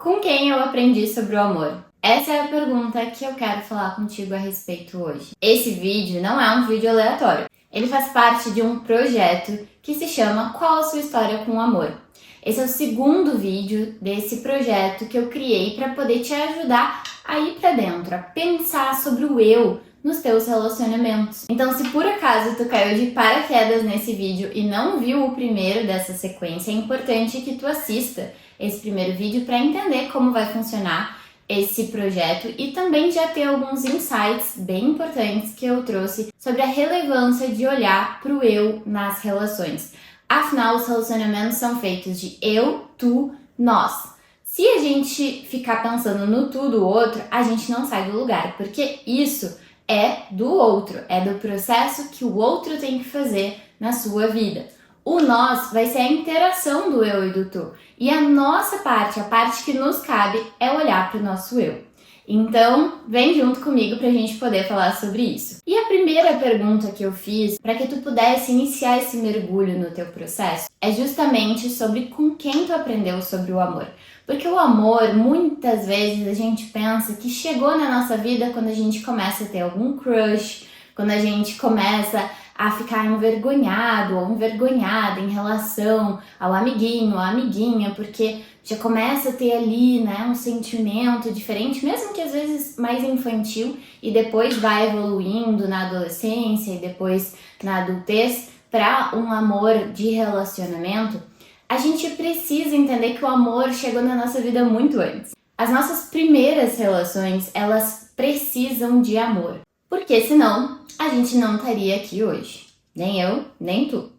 Com quem eu aprendi sobre o amor? Essa é a pergunta que eu quero falar contigo a respeito hoje. Esse vídeo não é um vídeo aleatório. Ele faz parte de um projeto que se chama Qual a Sua História com o Amor? Esse é o segundo vídeo desse projeto que eu criei para poder te ajudar a ir para dentro, a pensar sobre o eu nos teus relacionamentos. Então, se por acaso tu caiu de paraquedas nesse vídeo e não viu o primeiro dessa sequência, é importante que tu assista esse primeiro vídeo para entender como vai funcionar esse projeto e também já ter alguns insights bem importantes que eu trouxe sobre a relevância de olhar para o eu nas relações. Afinal, os relacionamentos são feitos de eu, tu, nós. Se a gente ficar pensando no tu do outro, a gente não sai do lugar, porque isso é do outro, é do processo que o outro tem que fazer na sua vida. O nós vai ser a interação do eu e do tu. E a nossa parte, a parte que nos cabe, é olhar para o nosso eu. Então, vem junto comigo para a gente poder falar sobre isso. E a primeira pergunta que eu fiz para que tu pudesse iniciar esse mergulho no teu processo é justamente sobre com quem tu aprendeu sobre o amor. Porque o amor, muitas vezes a gente pensa que chegou na nossa vida quando a gente começa a ter algum crush, quando a gente começa a ficar envergonhado ou envergonhada em relação ao amiguinho ou à amiguinha, porque já começa a ter ali, né, um sentimento diferente, mesmo que às vezes mais infantil, e depois vai evoluindo na adolescência e depois na adultez para um amor de relacionamento. A gente precisa entender que o amor chegou na nossa vida muito antes. As nossas primeiras relações, elas precisam de amor, porque senão a gente não estaria aqui hoje. Nem eu, nem tu.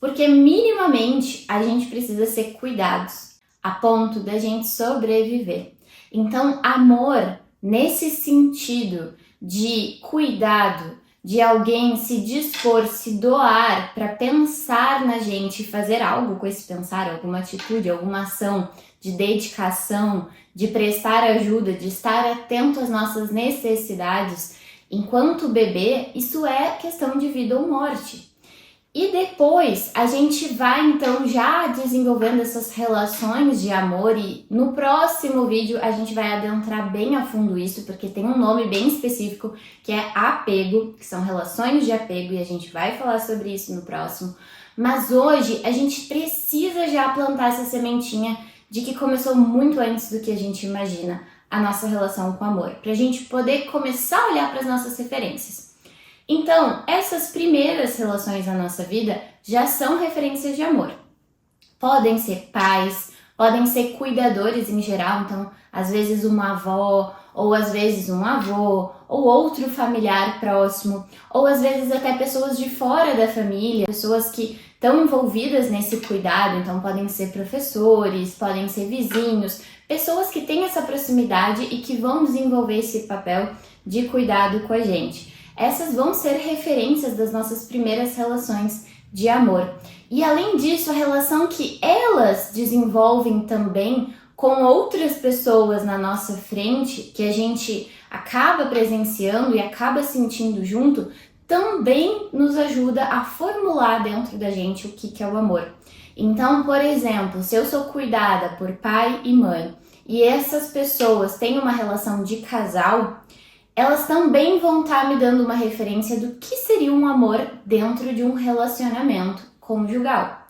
Porque minimamente a gente precisa ser cuidados a ponto da gente sobreviver. Então, amor, nesse sentido de cuidado, de alguém se dispor, se doar para pensar na gente e fazer algo com esse pensar, alguma atitude, alguma ação de dedicação, de prestar ajuda, de estar atento às nossas necessidades. Enquanto bebê, isso é questão de vida ou morte. E depois a gente vai então já desenvolvendo essas relações de amor e no próximo vídeo a gente vai adentrar bem a fundo isso, porque tem um nome bem específico que é apego, que são relações de apego, e a gente vai falar sobre isso no próximo. Mas hoje a gente precisa já plantar essa sementinha de que começou muito antes do que a gente imagina a nossa relação com o amor, para a gente poder começar a olhar para as nossas referências. Então, essas primeiras relações na nossa vida já são referências de amor. Podem ser pais, podem ser cuidadores em geral, então, às vezes uma avó, ou às vezes um avô, ou outro familiar próximo, ou às vezes até pessoas de fora da família, pessoas que estão envolvidas nesse cuidado, então podem ser professores, podem ser vizinhos, pessoas que têm essa proximidade e que vão desenvolver esse papel de cuidado com a gente. Essas vão ser referências das nossas primeiras relações de amor. E além disso, a relação que elas desenvolvem também com outras pessoas na nossa frente, que a gente acaba presenciando e acaba sentindo junto, também nos ajuda a formular dentro da gente o que é o amor. Então, por exemplo, se eu sou cuidada por pai e mãe e essas pessoas têm uma relação de casal, elas também vão estar me dando uma referência do que seria um amor dentro de um relacionamento conjugal.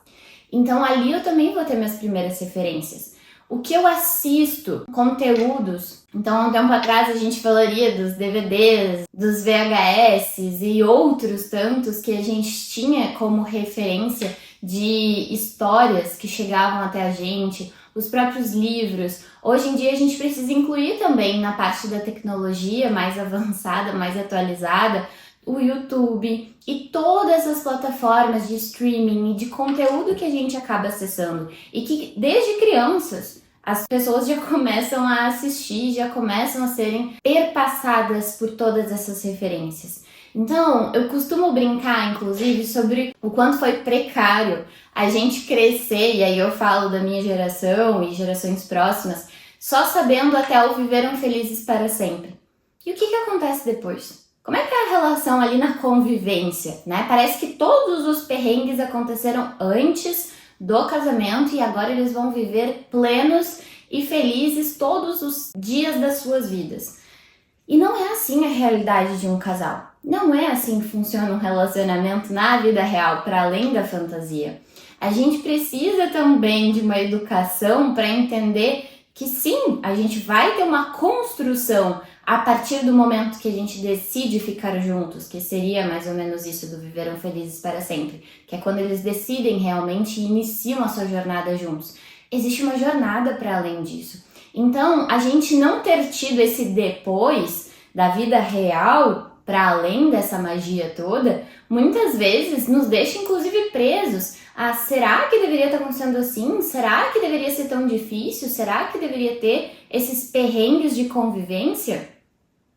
Então ali eu também vou ter minhas primeiras referências. O que eu assisto, conteúdos, então há um tempo atrás a gente falaria dos DVDs, dos VHS e outros tantos que a gente tinha como referência de histórias que chegavam até a gente, os próprios livros. Hoje em dia a gente precisa incluir também na parte da tecnologia mais avançada, mais atualizada, o YouTube e todas as plataformas de streaming e de conteúdo que a gente acaba acessando e que desde crianças as pessoas já começam a assistir, já começam a serem perpassadas por todas essas referências. Então, eu costumo brincar, inclusive, sobre o quanto foi precário a gente crescer, e aí eu falo da minha geração e gerações próximas, só sabendo até o viveram felizes para sempre. E o que acontece depois? Como é que é a relação ali na convivência, né? Parece que todos os perrengues aconteceram antes do casamento e agora eles vão viver plenos e felizes todos os dias das suas vidas. E não é assim a realidade de um casal. Não é assim que funciona um relacionamento na vida real, para além da fantasia. A gente precisa também de uma educação para entender que sim, a gente vai ter uma construção a partir do momento que a gente decide ficar juntos, que seria mais ou menos isso do viveram felizes para sempre, que é quando eles decidem realmente e iniciam a sua jornada juntos. Existe uma jornada para além disso. Então, a gente não ter tido esse depois da vida real, para além dessa magia toda, muitas vezes nos deixa inclusive presos. Ah, será que deveria estar acontecendo assim? Será que deveria ser tão difícil? Será que deveria ter esses perrengues de convivência?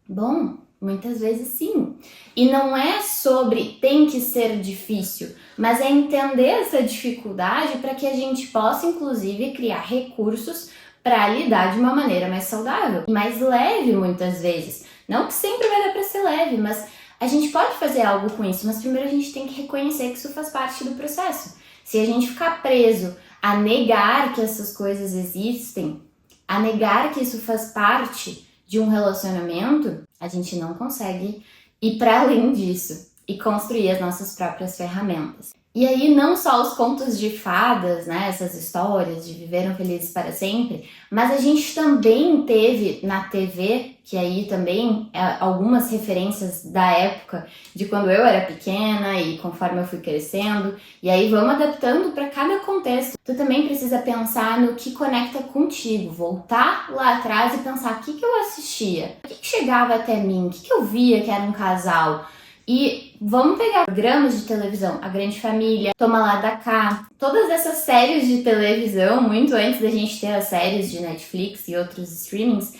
Bom, muitas vezes sim. E não é sobre tem que ser difícil, mas é entender essa dificuldade para que a gente possa inclusive criar recursos para lidar de uma maneira mais saudável e mais leve muitas vezes. Não que sempre vai dar para ser leve, mas a gente pode fazer algo com isso, mas primeiro a gente tem que reconhecer que isso faz parte do processo. Se a gente ficar preso a negar que essas coisas existem, a negar que isso faz parte de um relacionamento, a gente não consegue ir para além disso e construir as nossas próprias ferramentas. E aí não só os contos de fadas, né, essas histórias de viveram felizes para sempre, mas a gente também teve na TV, que aí também algumas referências da época de quando eu era pequena e conforme eu fui crescendo, e aí vamos adaptando para cada contexto. Tu também precisa pensar no que conecta contigo, voltar lá atrás e pensar o que eu assistia, o que chegava até mim, o que eu via que era um casal. E vamos pegar programas de televisão, A Grande Família, Toma Lá da Cá, todas essas séries de televisão, muito antes da gente ter as séries de Netflix e outros streamings,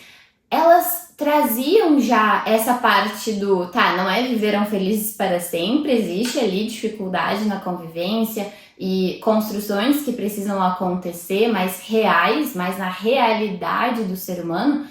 elas traziam já essa parte do, tá, não é viveram felizes para sempre, existe ali dificuldade na convivência e construções que precisam acontecer, mais reais, mais na realidade do ser humano,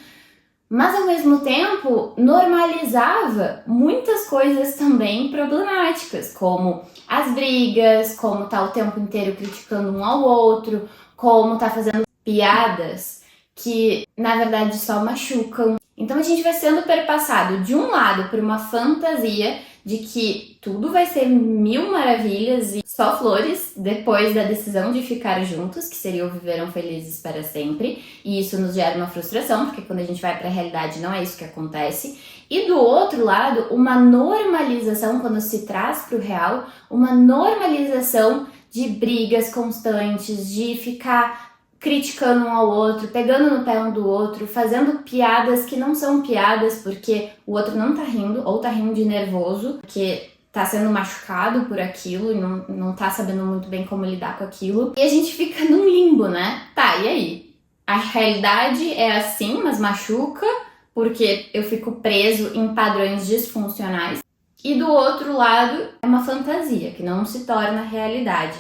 mas ao mesmo tempo normalizava muitas coisas também problemáticas, como as brigas, como tá o tempo inteiro criticando um ao outro, como tá fazendo piadas que na verdade só machucam. Então a gente vai sendo perpassado de um lado por uma fantasia de que tudo vai ser mil maravilhas e só flores depois da decisão de ficar juntos, que seria o viveram felizes para sempre, e isso nos gera uma frustração, porque quando a gente vai para a realidade não é isso que acontece. E do outro lado, uma normalização, quando se traz para o real, uma normalização de brigas constantes, de ficar criticando um ao outro, pegando no pé um do outro, fazendo piadas que não são piadas porque o outro não tá rindo, ou tá rindo de nervoso, porque tá sendo machucado por aquilo e não tá sabendo muito bem como lidar com aquilo. E a gente fica num limbo, né? Tá, e aí? A realidade é assim, mas machuca, porque eu fico preso em padrões disfuncionais. E do outro lado, é uma fantasia, que não se torna realidade.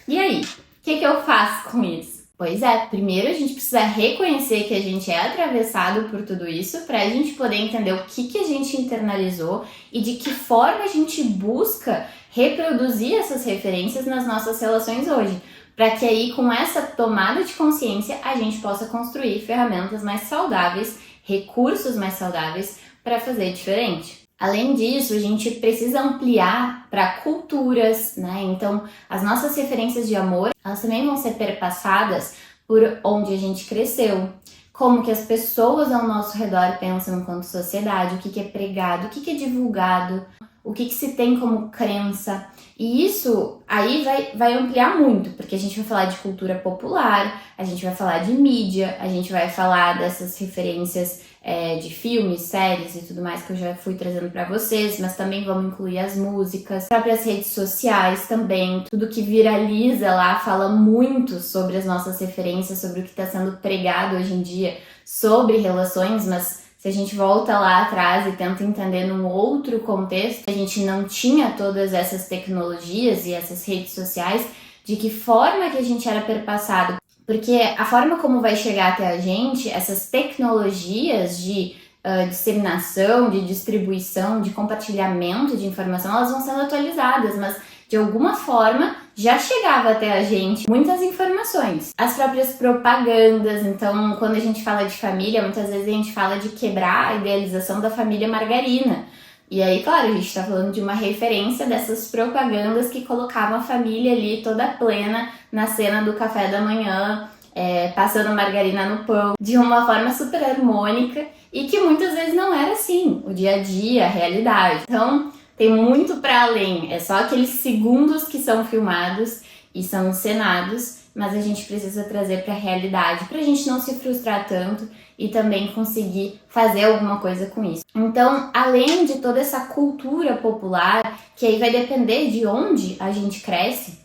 E aí? O que eu faço com isso? Pois é, primeiro a gente precisa reconhecer que a gente é atravessado por tudo isso para a gente poder entender o que a gente internalizou e de que forma a gente busca reproduzir essas referências nas nossas relações hoje, para que aí com essa tomada de consciência a gente possa construir ferramentas mais saudáveis, recursos mais saudáveis para fazer diferente. Além disso, a gente precisa ampliar para culturas, né? Então, as nossas referências de amor, elas também vão ser perpassadas por onde a gente cresceu, como que as pessoas ao nosso redor pensam enquanto sociedade, o que é pregado, o que é divulgado, o que se tem como crença. E isso aí vai ampliar muito, porque a gente vai falar de cultura popular, a gente vai falar de mídia, a gente vai falar dessas referências de filmes, séries e tudo mais que eu já fui trazendo para vocês, mas também vamos incluir as músicas, próprias redes sociais também, tudo que viraliza lá fala muito sobre as nossas referências, sobre o que está sendo pregado hoje em dia sobre relações, mas se a gente volta lá atrás e tenta entender num outro contexto, a gente não tinha todas essas tecnologias e essas redes sociais, de que forma que a gente era perpassado. Porque a forma como vai chegar até a gente, essas tecnologias de disseminação, de distribuição, de compartilhamento de informação, elas vão sendo atualizadas, mas de alguma forma já chegava até a gente muitas informações. As próprias propagandas, então quando a gente fala de família, muitas vezes a gente fala de quebrar a idealização da família margarina. E aí, claro, a gente tá falando de uma referência dessas propagandas que colocavam a família ali toda plena na cena do café da manhã, passando margarina no pão, de uma forma super harmônica e que muitas vezes não era assim, o dia a dia, a realidade. Então, tem muito para além, é só aqueles segundos que são filmados e são encenados, mas a gente precisa trazer para a realidade, para a gente não se frustrar tanto e também conseguir fazer alguma coisa com isso. Então, além de toda essa cultura popular, que aí vai depender de onde a gente cresce,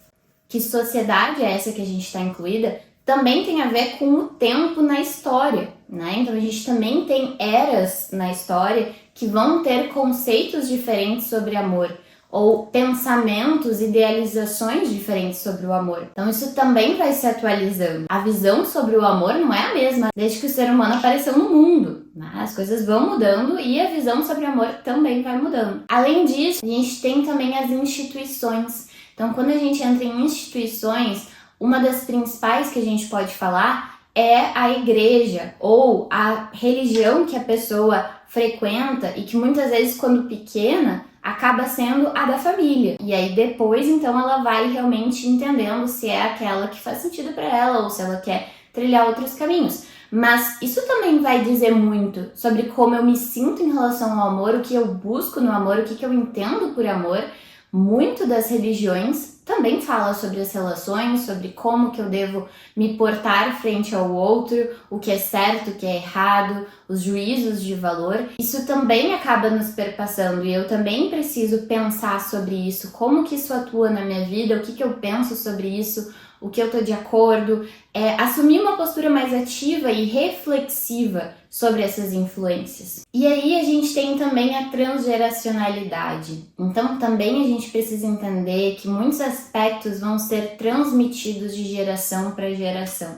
que sociedade é essa que a gente está incluída, também tem a ver com o tempo na história, né? Então a gente também tem eras na história que vão ter conceitos diferentes sobre amor, ou pensamentos, idealizações diferentes sobre o amor. Então isso também vai se atualizando. A visão sobre o amor não é a mesma desde que o ser humano apareceu no mundo, né? As coisas vão mudando e a visão sobre o amor também vai mudando. Além disso, a gente tem também as instituições. Então quando a gente entra em instituições, uma das principais que a gente pode falar é a igreja ou a religião que a pessoa frequenta e que muitas vezes, quando pequena, acaba sendo a da família. E aí depois, então, ela vai realmente entendendo se é aquela que faz sentido para ela ou se ela quer trilhar outros caminhos. Mas isso também vai dizer muito sobre como eu me sinto em relação ao amor, o que eu busco no amor, o que eu entendo por amor. Muito das religiões também fala sobre as relações, sobre como que eu devo me portar frente ao outro, o que é certo, o que é errado, os juízos de valor. Isso também acaba nos perpassando e eu também preciso pensar sobre isso, como que isso atua na minha vida, o que eu penso sobre isso, o que eu tô de acordo, assumir uma postura mais ativa e reflexiva sobre essas influências. E aí a gente tem também a transgeracionalidade. Então também a gente precisa entender que muitos aspectos vão ser transmitidos de geração para geração.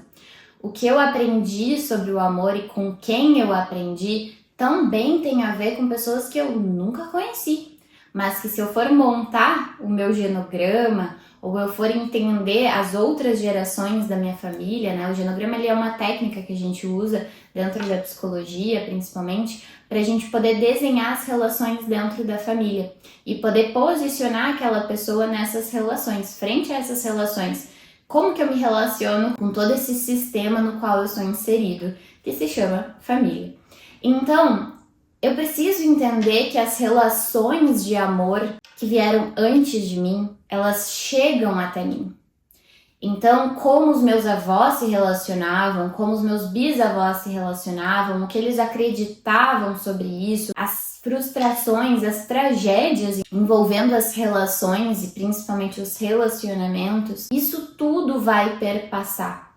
O que eu aprendi sobre o amor e com quem eu aprendi também tem a ver com pessoas que eu nunca conheci, mas que se eu for montar o meu genograma ou eu for entender as outras gerações da minha família, né? O genograma ele é uma técnica que a gente usa dentro da psicologia, principalmente, para a gente poder desenhar as relações dentro da família e poder posicionar aquela pessoa nessas relações, frente a essas relações. Como que eu me relaciono com todo esse sistema no qual eu sou inserido, que se chama família. Então, eu preciso entender que as relações de amor que vieram antes de mim, elas chegam até mim. Então, como os meus avós se relacionavam, como os meus bisavós se relacionavam, o que eles acreditavam sobre isso, as frustrações, as tragédias envolvendo as relações e principalmente os relacionamentos, isso tudo vai perpassar.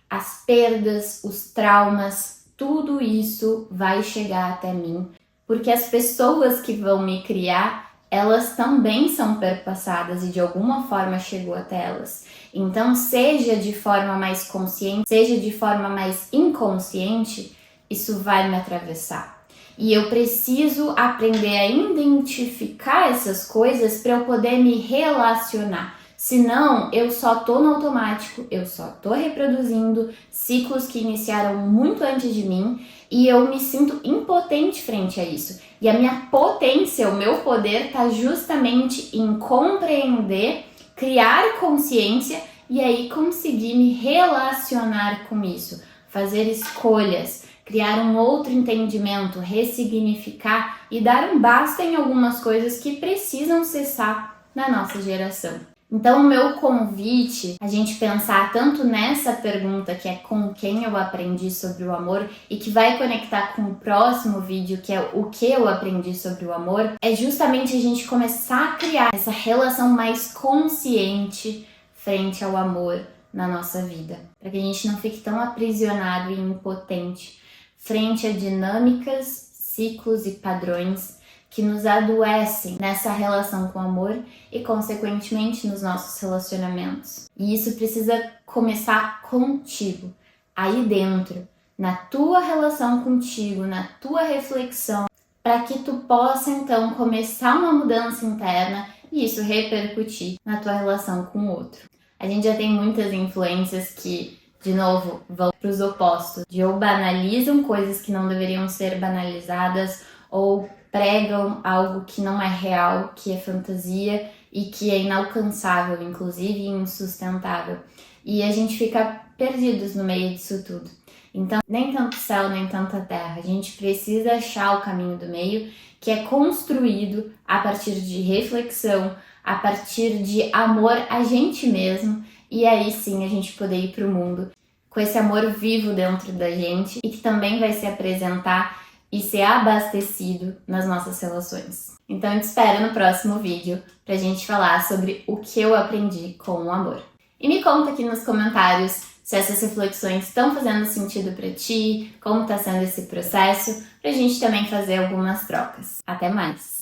As perdas, os traumas, tudo isso vai chegar até mim, porque as pessoas que vão me criar, elas também são perpassadas e de alguma forma chegou até elas. Então, seja de forma mais consciente, seja de forma mais inconsciente, isso vai me atravessar. E eu preciso aprender a identificar essas coisas para eu poder me relacionar. Senão, eu só tô no automático, eu só tô reproduzindo ciclos que iniciaram muito antes de mim e eu me sinto impotente frente a isso. E a minha potência, o meu poder tá justamente em compreender, criar consciência e aí conseguir me relacionar com isso, fazer escolhas, criar um outro entendimento, ressignificar e dar um basta em algumas coisas que precisam cessar na nossa geração. Então, o meu convite, a gente pensar tanto nessa pergunta que é com quem eu aprendi sobre o amor e que vai conectar com o próximo vídeo, que é o que eu aprendi sobre o amor, é justamente a gente começar a criar essa relação mais consciente frente ao amor na nossa vida, para que a gente não fique tão aprisionado e impotente frente a dinâmicas, ciclos e padrões que nos adoecem nessa relação com o amor e, consequentemente, nos nossos relacionamentos. E isso precisa começar contigo, aí dentro, na tua relação contigo, na tua reflexão, para que tu possa, então, começar uma mudança interna e isso repercutir na tua relação com o outro. A gente já tem muitas influências que, de novo, vão para os opostos, de ou banalizam coisas que não deveriam ser banalizadas, ou pregam algo que não é real, que é fantasia e que é inalcançável, inclusive insustentável. E a gente fica perdidos no meio disso tudo. Então, nem tanto céu, nem tanta terra. A gente precisa achar o caminho do meio, que é construído a partir de reflexão, a partir de amor a gente mesmo, e aí sim a gente poder ir para o mundo com esse amor vivo dentro da gente e que também vai se apresentar e ser abastecido nas nossas relações. Então eu te espero no próximo vídeo pra gente falar sobre o que eu aprendi com o amor. E me conta aqui nos comentários se essas reflexões estão fazendo sentido pra ti, como tá sendo esse processo, pra gente também fazer algumas trocas. Até mais!